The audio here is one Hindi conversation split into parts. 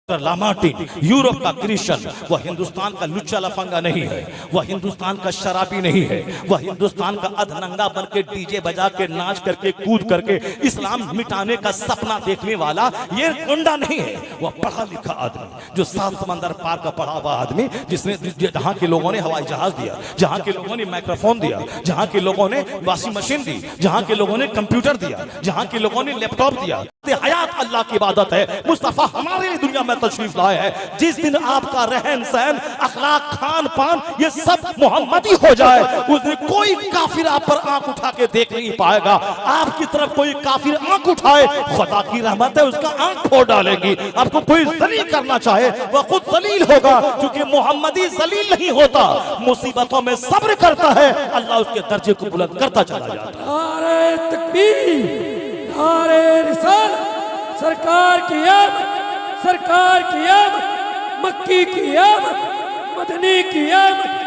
लामार्टिन यूरोप का क्रिश्चियन, वह हिंदुस्तान का लुच्चा लफंगा नहीं है, वह हिंदुस्तान का शराबी नहीं है, वह हिंदुस्तान का अधनंगा बन के डीजे बजा के नाच करके कूद करके इस्लाम मिटाने का सपना देखने वाला ये गुंडा नहीं है। वह पढ़ा लिखा आदमी, जो 7 समंदर पार का पढ़ा हुआ आदमी, जिसने जहां के लोगों ने हवाई जहाज दिया, जहां के लोगों ने माइक्रोफोन दिया, जहां के लोगों ने वॉशिंग मशीन दी, जहां के लोगों ने कंप्यूटर दिया, जहां के लोगों ने लैपटॉप दिया। हयात अल्लाह की इबादत है। मुस्तफा हमारे लिए दुनिया में तशरीफ लाए हैं। जिस दिन आपका रहन सहन, अखलाक, खान पान ये सब मोहम्मदी हो जाए, उस दिन कोई काफिर आप पर आंख उठा के देख नहीं पाएगा। आपकी तरफ कोई काफिर आंख उठाए, खुदा की रहमत है उसका आंख फोड़ डालेगी। आपको कोई जलील करना चाहे वह खुद जलील होगा, क्योंकि मोहम्मदी जलील नहीं होता, मुसीबतों में सब्र करता है, अल्लाह उसके दर्जे को बुलंद करता चला जाता है। नारे तकबीर, नारे रिसालत, सरकार की आमद, सरकार की आमद, मक्की की आमद, मदनी की आमद।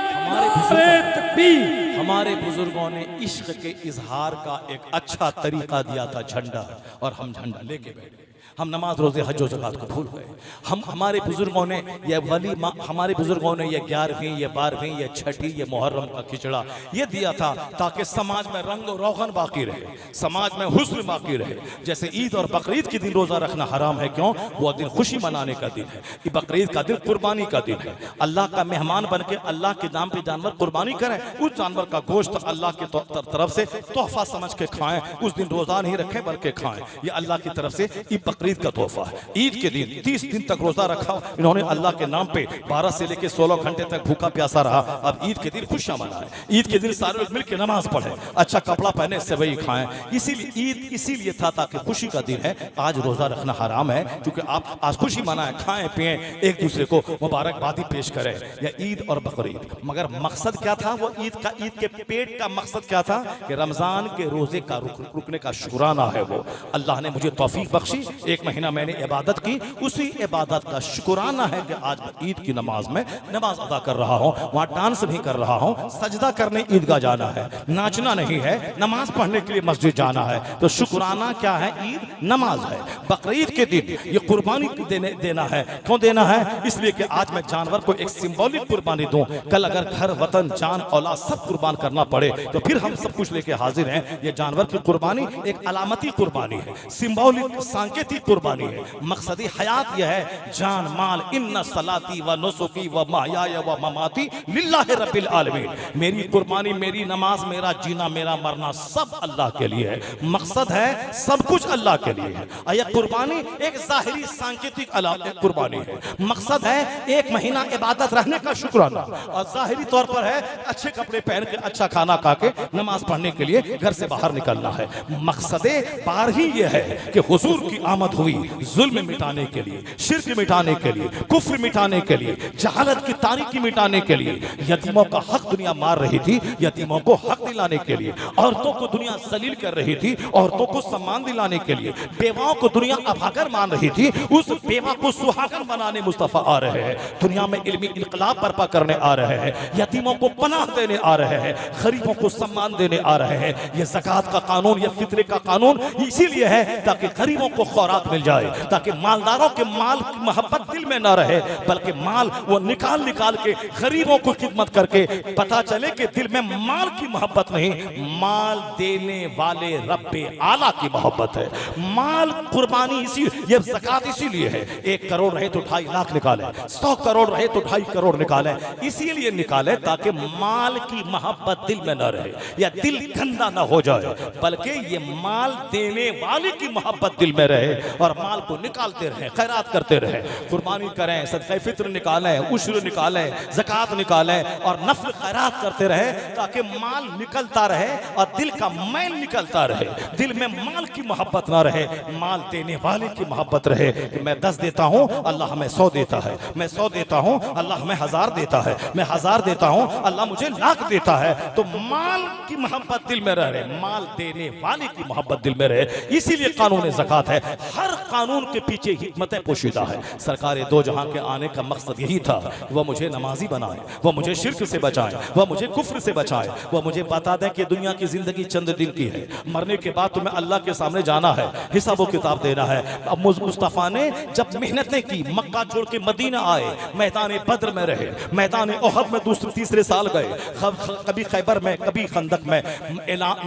हमारे बुजुर्गों ने इश्क के इजहार का एक अच्छा तरीका दिया था, झंडा, और हम झंडा लेके बैठे। हम नमाज रोजे हज और ज़कात को भूल गए। हमारे बुजुर्गों ने ये वलीमा, हमारे बुजुर्गों ने ये 11वीं, ये 12वीं, ये छठी, ये मुहर्रम का खिचड़ा ये दिया था ताकि समाज में रंग और रोगन बाकी रहे, समाज में हुस्न बाकी रहे। जैसे ईद और बकरीद के दिन रोजा रखना हराम है, क्यों? वो दिन खुशी मनाने का दिन है। बकरीद का दिन कुर्बानी का दिन है। अल्लाह का मेहमान बन के अल्लाह के नाम पे जानवर कुर्बानी करें, उस जानवर का गोश्त अल्लाह की तरफ से तोहफा समझ के खाएं। उस दिन रोजा नहीं रखें बल्कि खाएं, ये अल्लाह की तरफ से बकरीद का तोहफा है। ईद के दिन 30 दिन तक रोजा रखा इन्होंने अल्लाह के नाम पे, 12 से लेकर 16 घंटे तक भूखा प्यासा रहा। अब ईद के दिन खुशियां मनाएं, ईद के दिन सारे लोग मिलकर नमाज पढ़ें, अच्छा कपड़ा पहने, सेवई खाएं। इसीलिए ईद इसीलिए था ताकि खुशी का दिन है। आज रोजा रखना हराम है, क्योंकि आप आज खुशी मनाएं, खाएं पिएं, एक दूसरे को मुबारकबादी पेश करें, या ईद और बकरीद। मगर मकसद क्या था? वो ईद के पेट का मकसद क्या था? कि रमजान के रोजे का रुकने का शुक्राना है। वो अल्लाह ने मुझे तौफीक बख्शी, एक महीना मैंने इबादत की, उसी इबादत का शुक्राना है कि आज ईद की नमाज में नमाज अदा कर रहा हूँ, वहाँ डांस भी कर रहा हूँ, सजदा करने ईदगाह जाना है, नाचना नहीं है, नमाज पढ़ने के लिए मस्जिद जाना है। तो शुक्राना क्या है? ईद नमाज है। बकरीद के दिन ये कुर्बानी देना है। क्यों देना है? इसलिए कि आज मैं जानवर को एक सिंबॉलिक कुर्बानी दूं। कल अगर घर, वतन, जान, औलाद सब कुर्बान करना पड़े तो फिर हम सब कुछ लेके हाजिर हैं। ये जानवर की कुर्बानी एक अलामती कुर्बानी है, सिंबॉलिक सांकेतिक कुर्बानी है। मकसदी हयात यह है, जान माल, इन्ना सलाती व नुसुकी व महयाय व ममाती लिल्लाहि रब्बिल आलमीन। मेरी कुर्बानी, मेरी नमाज, मेरा जीना, मेरा मरना सब अल्लाह के लिए है। मकसद है सब कुछ अल्लाह के लिए है। यह कुर्बानी एक जाहिरी सांकेतिक कुर्बानी है। मकसद है एक महीना इबादत रहने का शुक्राना, और जाहिरी तौर पर है अच्छे कपड़े पहन के, अच्छा खाना खा के नमाज पढ़ने के लिए घर से बाहर निकलना है। मकसदे बार ही यह है कि हुजूर की आमद हुई जुल्म मिटाने के लिए, शिर्क मिटाने के लिए, कुफ्र मिटाने के लिए, जहालत की तारीकी मिटाने के लिए। यतीमों का हक दुनिया मार रही थी, यतीमों को हक दिलाने के लिए। औरतों को दुनिया जलील कर रही थी, औरतों को सम्मान दिलाने के लिए। बेवाओं को दुनिया अभागन मान रही थी, उस बेवा को सुहागन बनाने मुस्तफा आ रहे हैं। दुनिया में इल्मी इनकलाब बर्पा करने आ रहे हैं, यतीमों को पनाह देने आ रहे हैं, गरीबों को सम्मान देने आ रहे हैं। यह ज़कात का कानून, यह फित्रे का कानून इसीलिए है ताकि गरीबों को खुराक मिल जाए, ताकि मालदारों के माल की मोहब्बत दिल में ना रहे, बल्कि माल वो निकाल निकाल के गरीबों को खिदमत करके पता चले कि दिल में माल की मोहब्बत नहीं, माल देने वाले रब्बे आला की मोहब्बत है। माल कुर्बानी इसी, ये ज़कात इसीलिए है। 1 करोड़ रहे तो 2.5 लाख निकाले, 100 करोड़ रहे तो 2.5 करोड़ निकाले, इसीलिए निकाले ताकि माल की मोहब्बत दिल में ना रहे, या दिल गंदा ना हो जाए, बल्कि ये माल देने वाले की मोहब्बत दिल में रहे, और माल को निकालते रहे, खैरात करते रहे। कुर्बानी करें, सदक़े फित्र निकालें, उश्र निकालें, ज़कात निकालें, और नफ्ल खैरात करते रहे, ताकि माल निकलता रहे और दिल का मैल निकलता रहे, दिल में माल की मोहब्बत ना रहे, माल देने वाले की मोहब्बत रहे। कि मैं 10 देता हूँ, अल्लाह हमें 100 देता है, मैं 100 देता हूँ, अल्लाह हमें 1000 देता है, मैं 1000 देता हूँ, अल्लाह मुझे लाख देता है। तो माल की मोहब्बत दिल में रहे, माल देने वाले की मोहब्बत दिल में रहे, इसीलिए कानून ज़कात है। हर कानून के पीछे हिकमतें पोशीदा है। सरकार दो जहां के आने का मकसद यही था, वह मुझे नमाजी बनाए, वह मुझे शिर्क से बचाए, वह मुझे कुफ्र से बचाए, वह मुझे बता दे कि दुनिया की जिंदगी चंद दिन की है, मरने के बाद तुम्हें अल्लाह के सामने जाना है, हिसाब किताब देना है। अब मुस्तफ़ा ने जब मेहनतें की, मक्का छोड़ के मदीना आए, मैदान बद्र में रहे, मैदान ओहद में दूसरे तीसरे साल गए, कभी खैबर में, कभी खंदक में,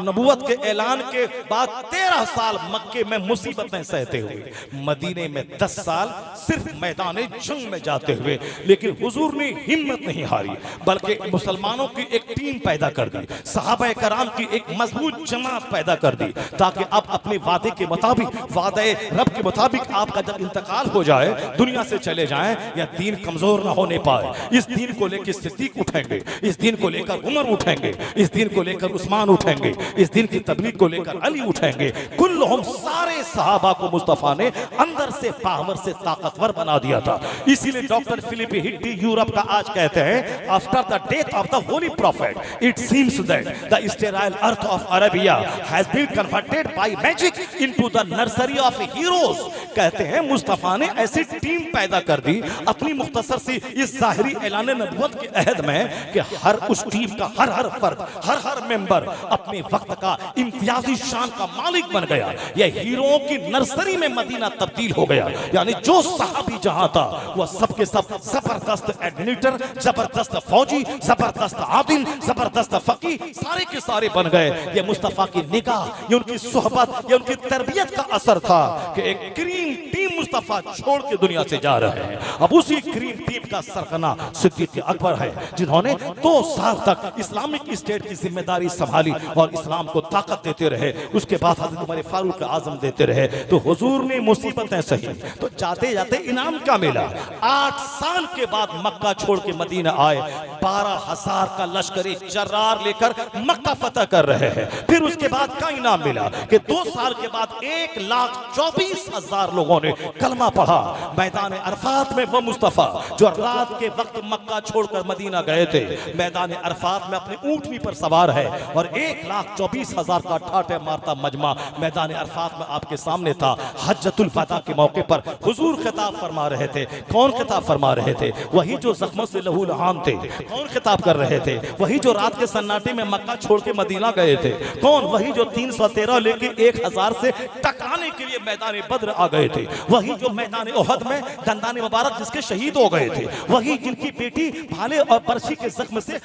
नबूवत के ऐलान के बाद 13 साल मक्के में मुसीबतें सहते हुए, मदीने में 10 साल सिर्फ मैदान जंग में जाते हुए, लेकिन हुजूर ने हिम्मत नहीं हारी, बल्कि मुसलमानों की एक टीम पैदा कर दी, सहाबा कराम की एक मजबूत जमात पैदा कर दी, ताकि आप अपने वादे के मुताबिक, वादे रब के मुताबिक आपका जब इंतकाल हो जाए, दुनिया से चले जाएं, या दीन कमजोर ना होने पाए। इस दीन को लेकर सिद्दीक उठेंगे, इस दीन को लेकर उमर उठेंगे, इस दीन को लेकर उस्मान उठेंगे, इस दीन की तबलीग को लेकर अली उठेंगे। कुल्लुहुम, सारे सहाबा को मुस्तफा ने अंदर से पावर से ताकतवर बना दिया था। इसीलिए डॉक्टर फिलिप हिड्डी यूरोप का आज कहते हैं, after the death of the holy prophet it seems that the sterile earth of Arabia has been converted by magic into the nursery of heroes. कहते हैं मुस्तफा ने ऐसी टीम पैदा कर दी अपनी मुख्तसर सी इस जाहिरी ऐलान नबुव्वत के अहद में कि हर उस टीम का हर फर्द, हर मेंबर अपने वक्त का इम्तियाजी शान का मालिक बन गया। यह हीरोओं की नर्सरी में मदीना तब्दील हो गया। यानी जो सहाबी जहां था वह सबके सब जबरदस्त एडमिनिस्ट्रेटर, जबरदस्त फौजी, जबरदस्त आदिल, जबरदस्त फकी, सारे के सारे बन गए। ये मुस्तफा की निगाह, ये उनकी सोहबत, ये उनकी तरबियत का असर था कि एक क्रीम टीम मुस्तफा छोड़ के दुनिया से जा रहे हैं। अब उसी क्रीम टीम का सरगना सिद्दीक अकबर है, जिन्होंने 2 साल तक इस्लामिक स्टेट की जिम्मेदारी संभाली और इस्लाम को ताकत देते रहे। उसके बाद हज़रत उमर फारूक आजम देते रहे। तो हुजूर ने मुसीबतें सही, तो जाते जाते इनाम क्या मिला? 8 साल के बाद मक्का छोड़ के मदीना आए, 12,000 का लश्करी जर्रार लेकर मक्का फतह कर रहे हैं। फिर उसके बाद क्या इनाम मिला कि 2 साल के बाद 1,24,000 लोगों ने कलमा पढ़ा। मैदान अरफात में वो मुस्तफा जो रात के वक्त मक्का छोड़कर मदीना गए थे, मैदान अरफात में अपनी ऊंटनी पर सवार है और 1,24,000 का ठाटे मारता मजमा मैदान अरफात में आपके सामने था। हज्जतुल वदा के मौके पर हुजूर खिताब फरमा रहे थे। कौन खिताब फरमा रहे थे? वही जो जख्मों से लहू लहान थे। कौन खिताब कर रहे थे? वही जो रात के सन्नाटे में मक्का छोड़ के मदीना गए थे। कौन? वही जो 313 लेके 1,000 से टकराने के लिए मैदान बद्र आ गए थे। वही जो मैदान ओहद में दंदान मुबारक जिसके शहीद हो गए थे। वही जिनकी बेटी भाले और बरछी के जख्म से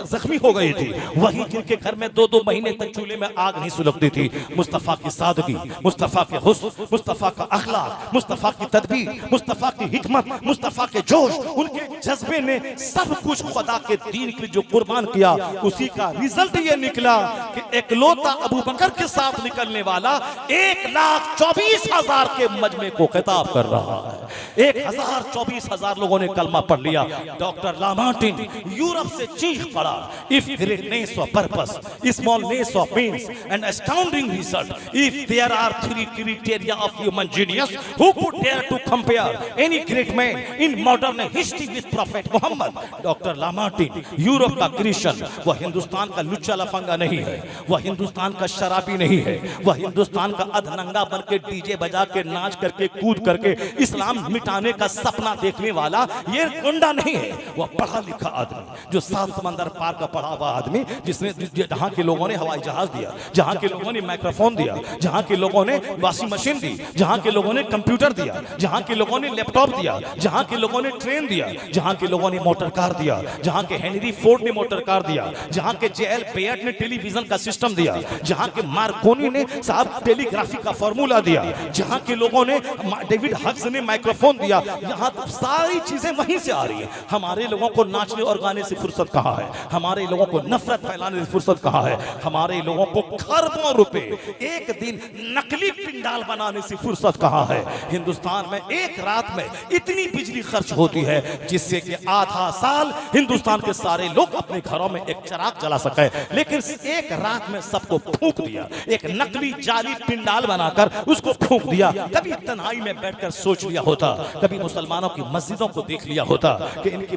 जख्मी हो गई थी। वही जिनके घर में 2-2 महीने तक चूल्हे में आग नहीं सुलगती थी। मुस्तफा की सादगी, मुस्तफा के हुस्न, मुस्तफा का अखलाक, मुस्तफा की तदबीर, मुस्तफा की हिकमत, मुस्तफा के जोश, उनके जज्बे ने सब कुछ खुदा के दीन के लिए जो कुर्बान किया, उसी का रिजल्ट ये निकला कि इकलौता अबू बकर के साथ निकलने वाला 1,24,000 के मजमे को खिताब कर रहा है। 1,24,000 लोगों ने कलमा पढ़ लिया। डॉक्टर लामार्टिन यूरोप से चीख पड़ा, if greatness of purpose, smallness of means and astounding result, if there are 3 criteria of human genius, who could dare to compare any great man in modern history with Prophet Muhammad? Doctor Lamartine Europe का क्रिश्चियन, वह हिंदुस्तान का लुच्चा लफंगा नहीं है, वह हिंदुस्तान का शराबी नहीं है, वह हिंदुस्तान का अधनंगा बन के डीजे बजा के नाच करके कूद करके इस्लाम मिटाने का सपना देखने वाला ये गुंडा नहीं है। वह पढ़ा लिखा आदमी, जो 7 समंदर पार का पढ़ा हुआ आदमी, जिसने जहां के लोगों ने हवाई जहाज दिया, जहां के लोगों ने माइक्रोफोन दिया, जहां के लोगों ने वॉशिंग मशीन दी, जहां के लोगों ने कंप्यूटर दिया, जहां के लोगों ने लैपटॉप दिया, जहां के लोगों ने ट्रेन दिया, जहां के लोगों ने मोटर कार दिया, जहां के हेनरी फोर्ड ने मोटर कार दिया, जहां के जेएल बेयट ने टेलीविजन का सिस्टम दिया, जहां के मार्कोनी ने साहब टेलीग्राफी का फॉर्मूला दिया, जहां के लोगों ने डेविड हक्स ने माइक्रोफोन दिया, यहाँ सारी चीजें वहीं से आ रही है। हमारे लोगों को नाचने और गाने से फुर्सत कहाँ है? हमारे लोगों को नफरत फैलाने से फुर्सत कहाँ है? हमारे लोगों को खरबों रुपए एक दिन नकली पिंडाल बनाने से फुर्सत कहाँ है? हिंदुस्तान में एक रात में इतनी बिजली खर्च होती है जिससे कि आधा साल हिंदुस्तान के सारे लोग अपने घरों में एक चिराग जला सके, लेकिन एक रात में सबको फूंक दिया, एक नकली जाली पिंडाल बनाकर उसको फूंक दिया। कभी तन्हाई में बैठकर सोच लिया होता होता, कभी मुसलमानों की मस्जिदों को देख लिया होता कि इनकी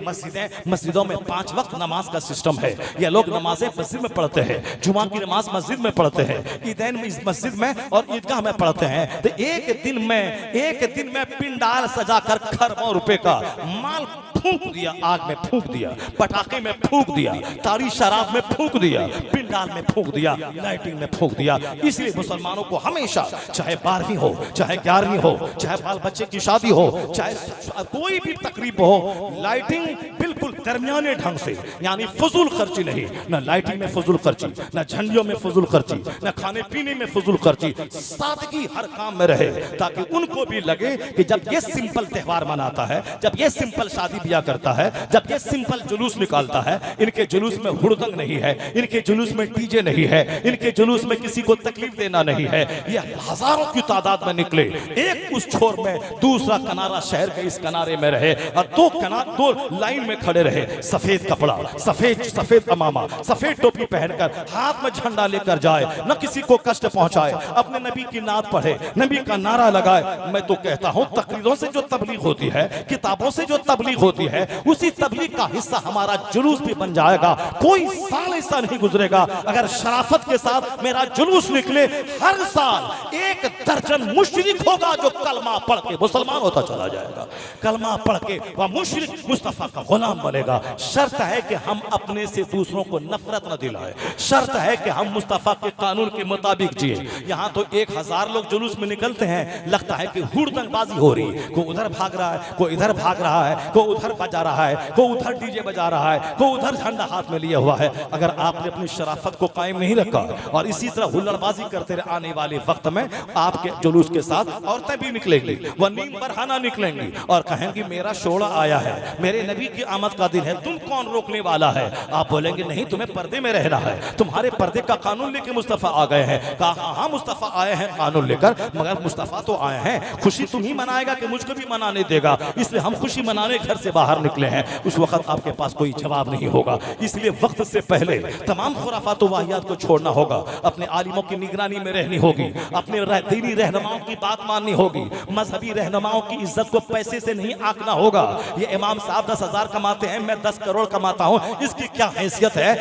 मस्जिदों में 5 वक्त नमाज का सिस्टम है। ये लोग नमाजें मस्जिद में पढ़ते हैं, जुमा की नमाज मस्जिद में पढ़ते हैं, ईदैन में मस्जिद में और ईदगाह में पढ़ते हैं। तो एक दिन में पिंडाल सजाकर खरबों रुपए का माल फूंक दिया, आग में फूंक दिया, पटाखे में फूंक दिया, ताड़ी शराब में फूंक दिया, पिंडाल में फूंक दिया, लाइटिंग में फूंक दिया। इसलिए मुसलमानों को हमेशा, चाहे 12वीं हो, चाहे 11वीं हो, चाहे बाल बच्चे की शादी हो, चाहे कोई भी तकरीब हो, लाइटिंग बिल्कुल दरमियाने ढंग से, यानी फजूल खर्ची नहीं, न लाइटिंग में फजूल खर्ची, न झंडियों में फजूल खर्ची, न खाने पीने में फजूल खर्ची, सादगी हर काम में रहे, ताकि उनको भी लगे कि जब ये सिंपल त्योहार मनाता है, जब ये सिंपल शादी ब्याह करता है, जब ये सिंपल जुलूस निकालता है, इनके जुलूस में हुड़दंग नहीं है, इनके जुलूस में डीजे नहीं है, इनके जुलूस में किसी को तकलीफ देना नहीं है। ये हजारों की तादाद में निकले, एक उस छोर में, दूसरा किनारा शहर के इस किनारे में रहे, और दो लाइन में खड़े रहे, सफेद कपड़ा, सफेद अमामा, सफेद टोपी पहनकर, हाथ में झंडा लेकर जाए, न किसी को कष्ट पहुंचाए, अपने नबी की नात पढ़े, नबी का नारा लगाए। मैं तो कहता हूं तकरीरों से जो तबलीग होती है, किताबों से जो तबलीग होती है, उसी तबलीग का हिस्सा हमारा जुलूस भी बन जाएगा। कोई साल ऐसा नहीं गुजरेगा अगर शराफत के साथ मेरा जुलूस निकले। हर साल 1 दर्जन मुशरिक होगा जो कलमा पढ़ के मुसलमान होता चला जाएगा, कलमा पढ़ के वह मुशरिक मुस्तफा का गुलाम बनेगा। शर्त है कि हम अपने से दूसरों को नफरत न दिलाए, शर्त है कि हम मुस्तफा के कानून के मुताबिक जिए। यहाँ तो 1000 लोग जुलूस में निकलते हैं, लगता है कि हुड़दंगबाजी हो रही, कोई उधर भाग रहा है, कोई इधर भाग रहा है, कोई उधर बजा रहा है, कोई उधर डीजे बजा रहा है, कोई उधर झंडा हाथ में लिया हुआ है। अगर आपने अपनी शराफत को कायम नहीं रखा और इसी तरह हुल्लड़बाजी करते रहे, आने वाले वक्त में आपके जुलूस के साथ औरतें भी निकलेंगी, वह नीम बरहाना निकलेंगी और कहेंगी मेरा शोड़ा आया है, मेरे नबी की आमद का दिन है, तुम कौन रोकने वाला है? आप बोलेंगे नहीं, तुम्हें पर्दे में रहना है, तुम्हारे पर्दे का कानून लेके मुस्तफा आ गए हैं। कहा हाँ मुस्तफा आए हैं कानून लेकर, मगर मुस्तफा तो आए हैं, खुशी तुम ही मनाएगा कि मुझको भी मनाने देगा, इसलिए हम खुशी मनाने घर से बाहर निकले हैं। उस वक्त आपके पास कोई जवाब नहीं होगा, इसलिए वक्त से पहले तमाम खुराफात वाहियात को छोड़ना होगा, अपने आलिमों की निगरानी में रहनी होगी, अपने दीनी रहनुमाओं की बात माननी होगी, मजहबी रहनुमाओं की इज्जत को पैसे से नहीं आंकना होगा। ये इमाम साहब 10,000 कमाते हैं, मैं 10 करोड़ कमाता हूं, इसकी क्या हैसियत है?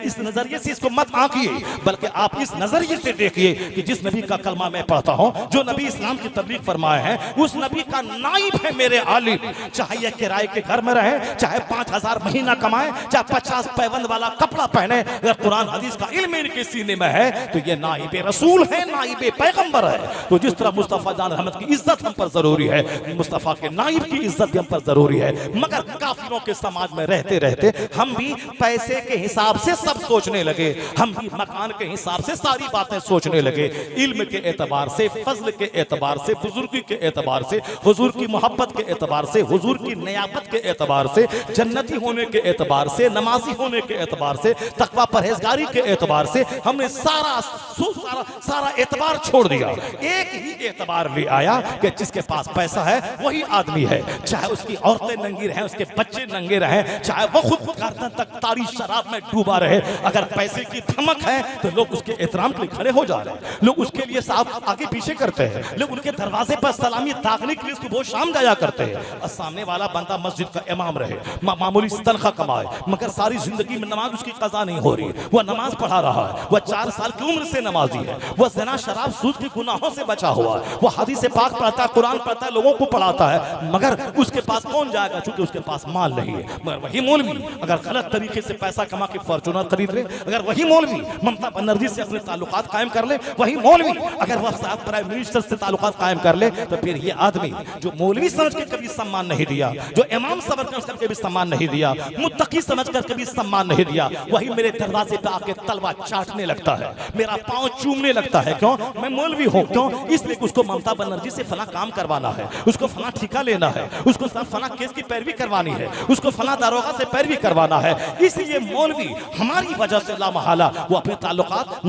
इस नजरिए से इसको मत आंकिए, बल्कि आप इस नजरिए से देखिए कि जिस नबी का कलमा मैं पढ़ता हूं, जो नबी इस्लाम की तबलीग फरमाए हैं, उस नबी का नाइब है मेरे आलिम। चाहे ये किराए के घर में रहे, चाहे 5000 महीना कमाए, चाहे 50 पैबंद वाला कपड़ा पहने, अगर कुरान हदीस का इल्म इनके सीने में है तो ये नाइबे रसूल है, नाइबे पैगंबर है। तो जिस तरह मुस्तफा जान रहमत की इज्जत हम पर जरूरी है, मुस्तफा के नाइब की इज्जत भी हम पर जरूरी है। मगर काफिरों के समाज में रहते रहते हम भी पैसे के हिसाब से सब सोचने लगे, हम भी मकान के हिसाब से सारी बातें सोचने लगे। इल्म के एतबार से, फजल के एतबार से, बुजुर्गी के एतबार से, हुजूर की मोहब्बत के एतबार से, हुजूर की नियाबत के एतबार से, जन्नती होने के एतबार से, नमाजी होने के एतबार से, तकवा परहेजगारी के एतबार से हमने सारा एतबार छोड़ दिया। एक ही एतबार ले आया कि जिसके पास पैसा है वही आदमी है, चाहे उसकी औरतें नंगी रहें, उसके बच्चे नंगे रहें, चाहे वो खुद गर्दन तक तारी शराब में डूबा रहे, अगर पैसे की धमक है तो लोग उसके एहतराम के लिए खड़े हो जा रहे हैं, लोग उसके लिए साफ आगे पीछे करते हैं, लोग उनके दरवाजे पर सलामी दागने के लिए सुबह शाम जाया करते हैं। और सामने वाला बंदा मस्जिद का इमाम रहे, मामूली तनख्वाह कमाए, मगर सारी जिंदगी में नमाज उसकी कज़ा नहीं हो रही, वह नमाज पढ़ा रहा है, वह 4 साल की उम्र से नमाजी है, वह ज़िना शराब सूद के गुनाहों से बचा हुआ है, वह हदीस पाक पढ़ता है, कुरान पढ़ता है, लोगों को पढ़ाता है, मगर उसके पास कौन जाएगा? चूंकि उसके पास माल नहीं है। मगर वही मौलवी अगर गलत तरीके से पैसा कमा के फॉर्चूनर खरीद ले, अगर वही मौलवी ममता बनर्जी से अपने ताल्लुकात कायम कर ले, वही मौलवी अगर वह साथ प्राइम मिनिस्टर से ताल्लुकात कायम कर ले, तो फिर ये आदमी जो मौलवी समझ के कभी सम्मान नहीं दिया, जो इमाम समझ कर कभी सम्मान नहीं दिया, मुत्तकी समझ कर कभी सम्मान नहीं दिया, वही मेरे दरवाजे पे आके तलवा चाटने लगता है, मेरा पांव चूमने लगता है। क्यों? मैं मौलवी हूं। क्यों? इसलिए उसको ममता बनर्जी से फला काम करवाना है, उसको फला ठिका लेना है, उसको फला केस की पैरवी करवानी है, उसको फला दारोगा से पैरवी करवाना है। इसलिए मौलवी हमारी वजह से लामहला वो अपने ताल्लुकात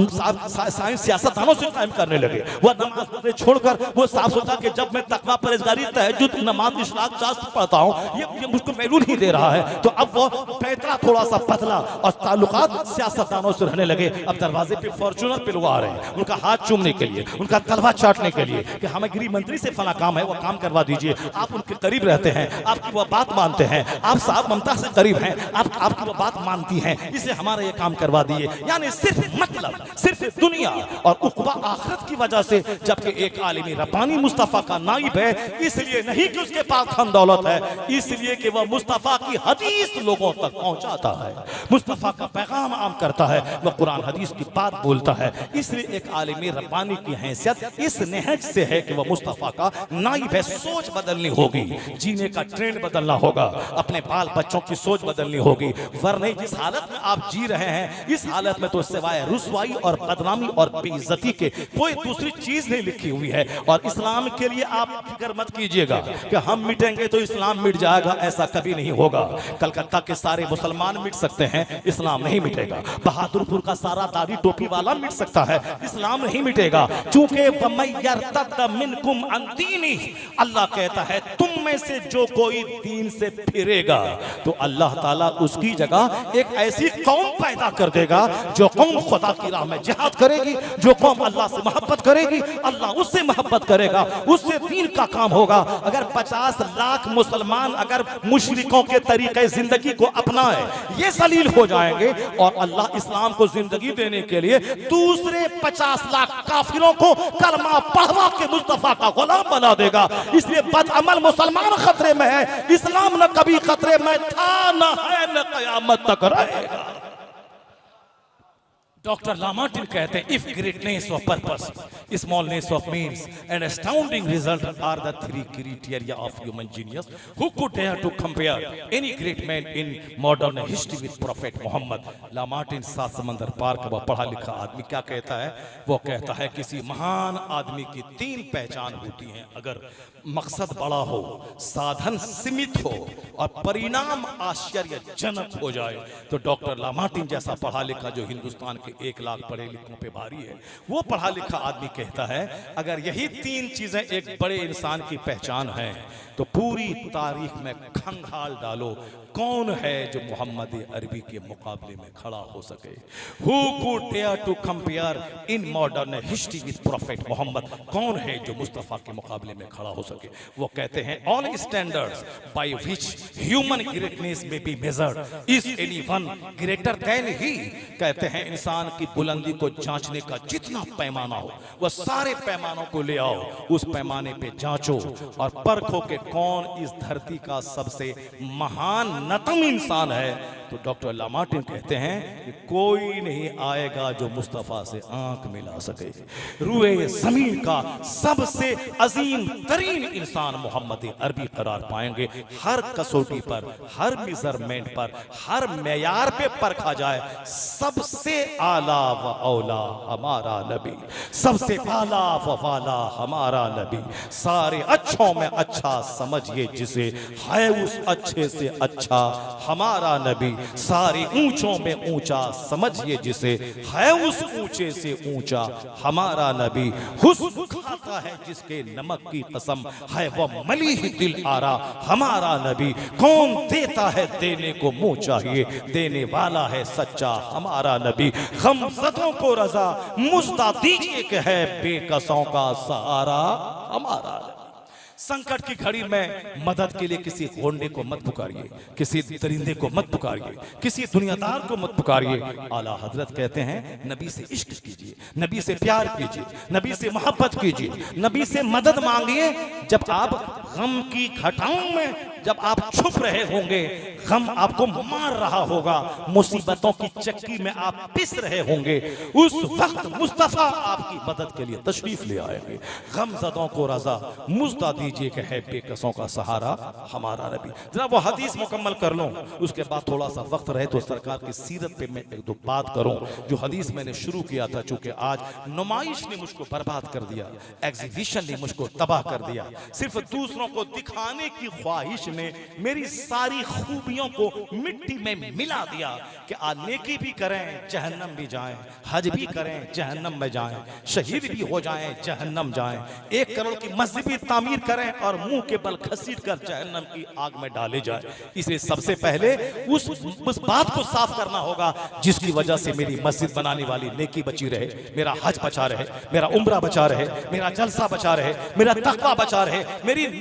सियासतदानों से कायम करने लगे। वह नमाज छोड़कर वो साफ सोचा कि जब मैं तकवा परहेजगारी तहज्जुद नमाज इशराक चास्त पढ़ता हूं, ये मुझको वैल्यू नहीं दे रहा है, तो अब वो पैतरा थोड़ा सा बदला और ताल्लुकात सियासतदानों से रहने लगे। अब दरवाजे पे फॉर्चूनर पे लोग आ रहे हैं उनका हाथ चूमने के लिए, उनका तलवा चाटने के लिए कि हमें गृह मंत्री से फला काम है, वो काम करवा दीजिए। आप उनके करीब रहते हैं, आपकी वो बात मानते हैं, आप साहब ममता से करीब हैं, आपकी वो बात मानती हैं, इसलिए हमारा ये काम करवा दिए। यानी सिर्फ मतलब, सिर्फ दुनिया और उक़बा आखिरत की वजह से। जबकि एक आलिमी रब्बानी मुस्तफ़ा का नाइब है, इसलिए नहीं कि उसके पास धन दौलत है, इसलिए कि वह मुस्तफ़ा की हदीस लोगों तक पहुंचाता है, मुस्तफ़ा का पैगाम आम करता है, वह कुरान हदीस की बात बोलता है। इसलिए एक आलिमी रब्बानी की हैसियत इस नहज से है कि वह मुस्तफ़ा का नाइब है। सोच बदलनी होगी, जीने का ट्रेंड बदलना होगा, अपने बाल बच्चों की सोच बदलनी होगी, वरना जिस हालत में आप जी रहे हैं, इस हालत में तो सिवाय रुसवाई और बदनामी और बेइज्जती के कोई दूसरी चीज नहीं लिखी हुई है। और इस्लाम के लिए आप फिक्र मत कीजिएगा कि हम मिटेंगे तो इस्लाम मिट जाएगा, ऐसा कभी नहीं होगा। कलकत्ता के सारे मुसलमान मिट सकते हैं, इस्लाम नहीं मिटेगा। बहादुरपुर का सारा दाढ़ी टोपी वाला मिट सकता है, इस्लाम नहीं मिटेगा। चूंकि मिनकुम अन दीनी, अल्लाह कहता है तुम में से जो कोई दीन से फिरेगा तो अल्लाह ताला उसकी जगह एक ऐसी कौम पैदा कर देगा जो कौम खुदा की राह में जिहाद करेगी, जो कौम अल्लाह से मोहब्बत करेगी, अल्लाह उससे मोहब्बत करेगा, उससे दीन का काम होगा। अगर 50 लाख मुसलमान अगर मुशरिकों के तरीके जिंदगी को अपनाए, ये जलील हो जाएंगे और अल्लाह इस्लाम को जिंदगी देने के लिए दूसरे 50 लाख काफिरों को कलमा पढ़वा के मुस्तफा का गुलाम बना देगा। इसलिए बदअमल मुसलमान खतरे में है, इस्लाम न कभी खतरे में था, न है, न कयामत तक रहेगा। डॉक्टर लामार्टिन कहते हैं, if greatness of purpose, smallness of means and astounding result are the 3 criteria of human genius, who could dare to compare any great man in modern history with prophet Muhammad. Lamartine 7 समंदर पार का वह पढ़ा लिखा आदमी क्या कहता है? वो कहता है किसी महान आदमी की 3 पहचान होती हैं। अगर मकसद बड़ा हो, साधन सीमित हो और परिणाम आश्चर्यजनक हो जाए तो डॉक्टर लामार्टिन जैसा पढ़ा लिखा, जो हिंदुस्तान के 1 लाख पढ़े लिखों पे भारी है, वो पढ़ा लिखा आदमी कहता है अगर यही 3 चीजें एक बड़े इंसान की पहचान है तो पूरी तारीख में खंगाल डालो, कौन है जो मोहम्मद अरबी के मुकाबले में खड़ा हो सके? Who could dare to compare in modern history with Prophet Muhammad? कौन है जो मुस्तफा के मुकाबले में खड़ा हो सके? वो कहते हैं all standards by which human greatness may be measured, is anyone greater than he? कहते हैं इंसान की बुलंदी को जांचने का जितना पैमाना हो, वह सारे पैमानों को ले आओ, उस पैमाने पे जांचो और परखो कि कौन इस धरती का सबसे महान नतम इंसान है। तो डॉक्टर लामार्टिन कहते हैं कि कोई नहीं आएगा जो मुस्तफा से आंख मिला सके। रूए जमीन का सबसे अजीम तरीन इंसान मोहम्मद अरबी करार पाएंगे। हर कसौटी पर, हर मेजरमेंट पर, हर मेयार पे परखा जाए, सबसे आला व औला हमारा नबी, सबसे आला व वाला हमारा नबी, सारे अच्छों में अच्छा समझिए जिसे, है उस अच्छे से अच्छा हमारा नबी, सारे ऊंचों में ऊंचा समझिए जिसे, है उस ऊंचे से ऊंचा हमारा नबी। हुस्न खाता है जिसके नमक की कसम, है वह मली ही दिल आरा हमारा नबी। कौन देता है देने को मुंह चाहिए, देने वाला है सच्चा हमारा नबी। गमज़दों को रजा मुस्ता दीजिए कि है बेकसों का सहारा हमारा नबी। संकट की घड़ी में मदद के लिए किसी गोंडे को मत पुकारिए, किसी दरिंदे को मत पुकारिए, किसी दुनियादार को मत पुकारिए। आला हजरत कहते हैं नबी से इश्क कीजिए, नबी से प्यार कीजिए, नबी से मोहब्बत कीजिए, नबी से मदद मांगिए। जब आप गम की घटाओं में जब आप छुप रहे होंगे, गम आपको मार रहा होगा, मुसीबतों की चक्की में आप पिस रहे होंगे, उस वक्त मुस्तफा आपकी मदद के लिए तशरीफ ले आएंगे। गमज़दों को रजा मुस्ता दीजिए कि है बेकसों का सहारा हमारा नबी। जरा वो हदीस मुकम्मल कर लो, उसके बाद थोड़ा सा वक्त रहे तो सरकार की सीरत पे मैं 1-2 बात करूं। जो हदीस मैंने शुरू किया था, चूंकि आज नुमाइश ने मुझको बर्बाद कर दिया, एग्जीबिशन ने मुझको तबाह कर दिया, सिर्फ दूसरों को दिखाने की ख्वाहिश ने मेरी सारी खूबियों को मिट्टी में मिला दिया कि आज नेकी भी करें जहन्नम भी जाएं, हज भी करें जहन्नम में जाएं, शहीद भी हो जाएं जहन्नम जाएं, 1 करोड़ की मस्जिद भी तामीर करें करें और मुंह के बल घसीट कर जहन्नम की आग में डाले जाए। इसलिए सबसे पहले उस बात को साफ करना होगा जिसकी वजह से मेरी मस्जिद बनाने वाली नेकी बची रहे, मेरा हज बचा रहे, मेरा उम्रा बचा रहे, मेरा जलसा बचा रहे, मेरा तकवा बचा रहे, मेरी